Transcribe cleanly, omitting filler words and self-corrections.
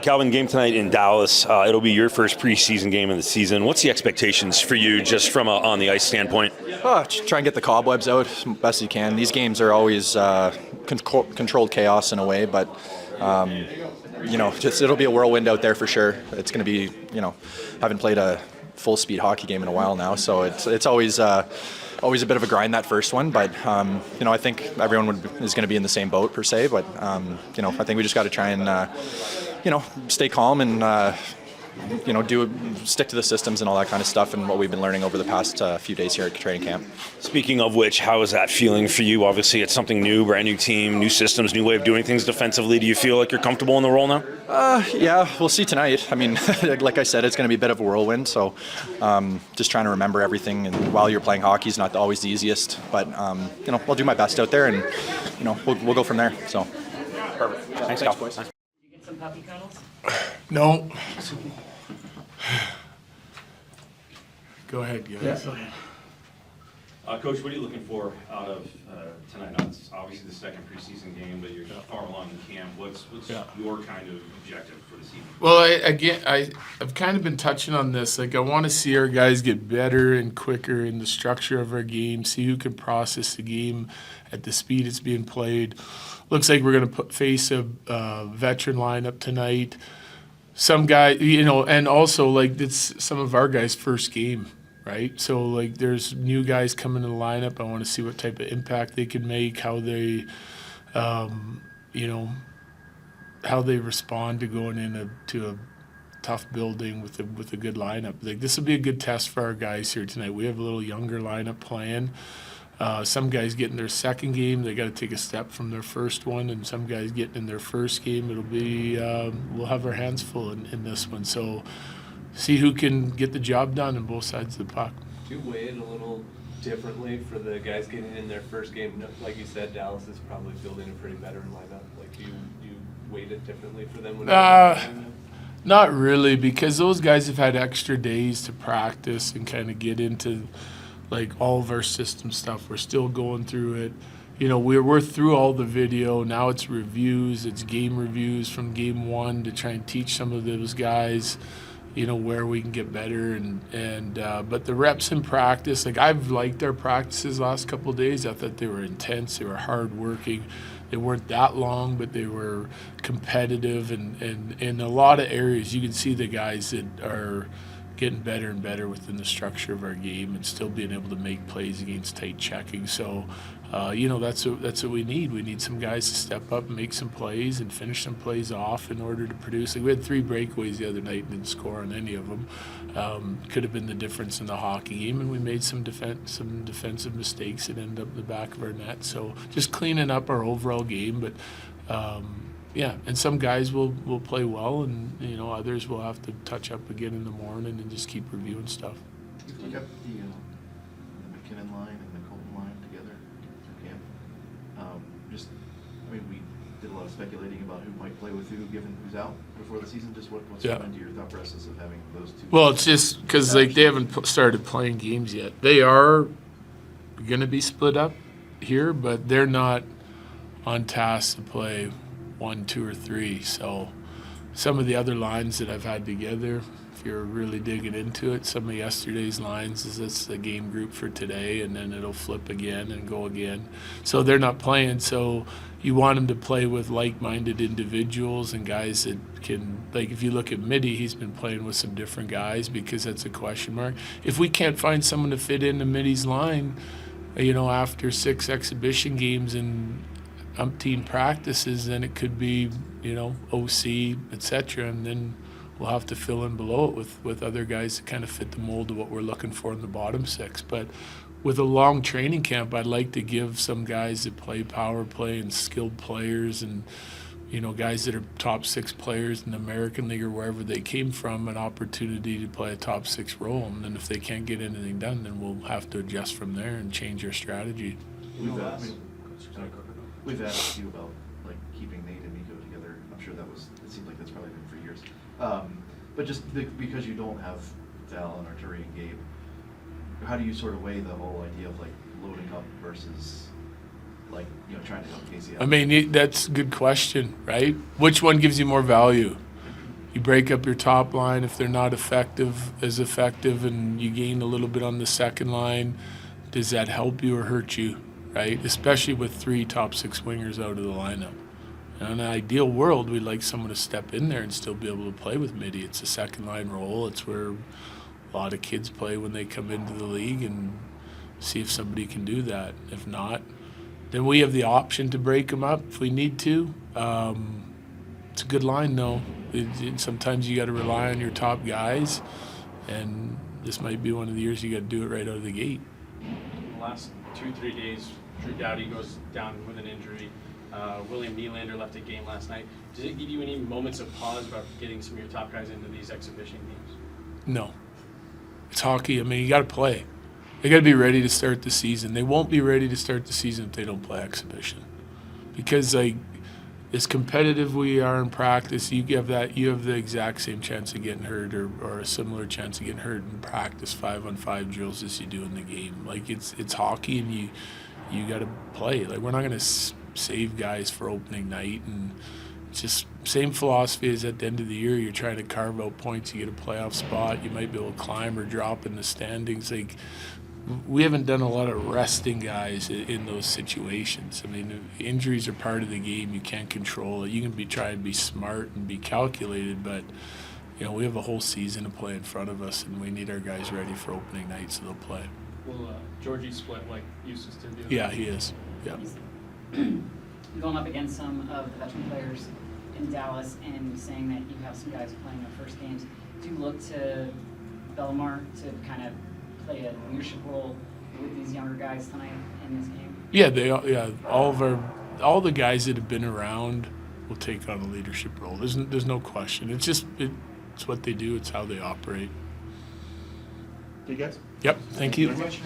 Calvin, game tonight in Dallas. It'll be your first preseason game of the season. What's the expectations for you just from a on the ice standpoint? Try and get the cobwebs out as best you can. These games are always controlled chaos in a way, but it'll be a whirlwind out there for sure. It's going to be, haven't played a full-speed hockey game in a while now, so it's always a bit of a grind, that first one, but I think everyone is going to be in the same boat per se, but I think we just got to try and stay calm and stick to the systems and all that kind of stuff and what we've been learning over the past few days here at training camp. Speaking of which, how is that feeling for you? Obviously, it's something new, brand new team, new systems, new way of doing things defensively. Do you feel like you're comfortable in the role now? Yeah, we'll see tonight. I mean, like I said, it's going to be a bit of a whirlwind, so just trying to remember everything. And while you're playing hockey is not always the easiest, but I'll do my best out there, and we'll go from there. So, perfect. Thanks, Cal. Boys. Did you get some puppy cuddles? No. Go ahead, guys. Yeah, go ahead. Coach, what are you looking for out of tonight? Now, it's obviously the second preseason game, but you're far along in camp. What's your kind of objective for the season? Well, I've kind of been touching on this. Like, I want to see our guys get better and quicker in the structure of our game, see who can process the game at the speed it's being played. Looks like we're going to face a veteran lineup tonight. Some guy, and also, like, it's some of our guys' first game, right? So, like, there's new guys coming in the lineup. I want to see what type of impact they can make, how they, how they respond to going into a tough building with a good lineup. Like, this will be a good test for our guys here tonight. We have a little younger lineup playing. Some guys getting their second game, they got to take a step from their first one, and some guys getting in their first game. It'll be we'll have our hands full in this one. So see who can get the job done on both sides of the puck. Do you weigh it a little differently for the guys getting in their first game? Like you said, Dallas is probably building a pretty veteran lineup. Like, do you weight it differently for them? Not really, because those guys have had extra days to practice and kind of get into like all of our system stuff. We're still going through it. We're through all the video. Now it's reviews. It's game reviews from game one to try and teach some of those guys, where we can get better. But the reps in practice, like, I've liked our practices last couple of days. I thought they were intense. They were hard-working. They weren't that long, but they were competitive. And in a lot of areas, you can see the guys that are getting better and better within the structure of our game and still being able to make plays against tight checking. So, that's what we need. We need some guys to step up and make some plays and finish some plays off in order to produce. Like, we had 3 breakaways the other night and didn't score on any of them. Could have been the difference in the hockey game, and we made some defensive mistakes that ended up in the back of our net. So just cleaning up our overall game, but and some guys will play well, and others will have to touch up again in the morning and just keep reviewing stuff. You kept the McKinnon line and the Colton line together through camp. We did a lot of speculating about who might play with who, given who's out before the season. Just what's come into your thought process of having those two? Well, it's just because they haven't started playing games yet. They are going to be split up here, but they're not on task to play 1, 2, or 3. So some of the other lines that I've had together, if you're really digging into it, some of yesterday's lines is this the game group for today, and then it'll flip again and go again. So they're not playing. So you want them to play with like-minded individuals and guys that can, like, if you look at Mitty, he's been playing with some different guys because that's a question mark. If we can't find someone to fit into Mitty's line, after 6 exhibition games and umpteen practices, then it could be, OC, etc., and then we'll have to fill in below it with other guys that kind of fit the mold of what we're looking for in the bottom 6. But with a long training camp, I'd like to give some guys that play power play and skilled players and, guys that are top 6 players in the American League or wherever they came from, an opportunity to play a top 6 role. And then if they can't get anything done, then we'll have to adjust from there and change our strategy. We've asked you about keeping Nate and Nico together. I'm sure it seems like that's probably been for years. But just because you don't have Val and Arturi and Gabe, how do you sort of weigh the whole idea of loading up versus like, trying to help Casey out? I mean, that's a good question, right? Which one gives you more value? You break up your top line if they're not as effective, and you gain a little bit on the second line. Does that help you or hurt you, right? Especially with 3 top 6 wingers out of the lineup. In an ideal world, we'd like someone to step in there and still be able to play with Mitty. It's a second line role. It's where a lot of kids play when they come into the league, and see if somebody can do that. If not, then we have the option to break them up if we need to. It's a good line, though. Sometimes you got to rely on your top guys, and this might be one of the years you got to do it right out of the gate. The last 2-3 days, Drew Doughty goes down with an injury. William Nylander left a game last night. Does it give you any moments of pause about getting some of your top guys into these exhibition games? No. It's hockey. I mean, you got to play. They got to be ready to start the season. They won't be ready to start the season if they don't play exhibition. Because, like, as competitive we are in practice, you have the exact same chance of getting hurt or a similar chance of getting hurt in practice 5-on-5 drills as you do in the game. Like, it's hockey, and you got to play. Like, we're not going to save guys for opening night, and it's just same philosophy as at the end of the year. You're trying to carve out points. You get a playoff spot. You might be able to climb or drop in the standings. Like, we haven't done a lot of resting guys in those situations. I mean, injuries are part of the game. You can't control it. You can try and be smart and be calculated, but we have a whole season to play in front of us, and we need our guys ready for opening night so they'll play. Will Georgie split like Eustace to do? Yeah, he is. Yeah. Going up against some of the veteran players in Dallas and saying that you have some guys playing their first games, do you look to Bellemare to kind of play a leadership role with these younger guys tonight in this game? Yeah, all the guys that have been around will take on a leadership role. There's no question. It's what they do. It's how they operate. Okay, guys? Yep. Thank you. Very much.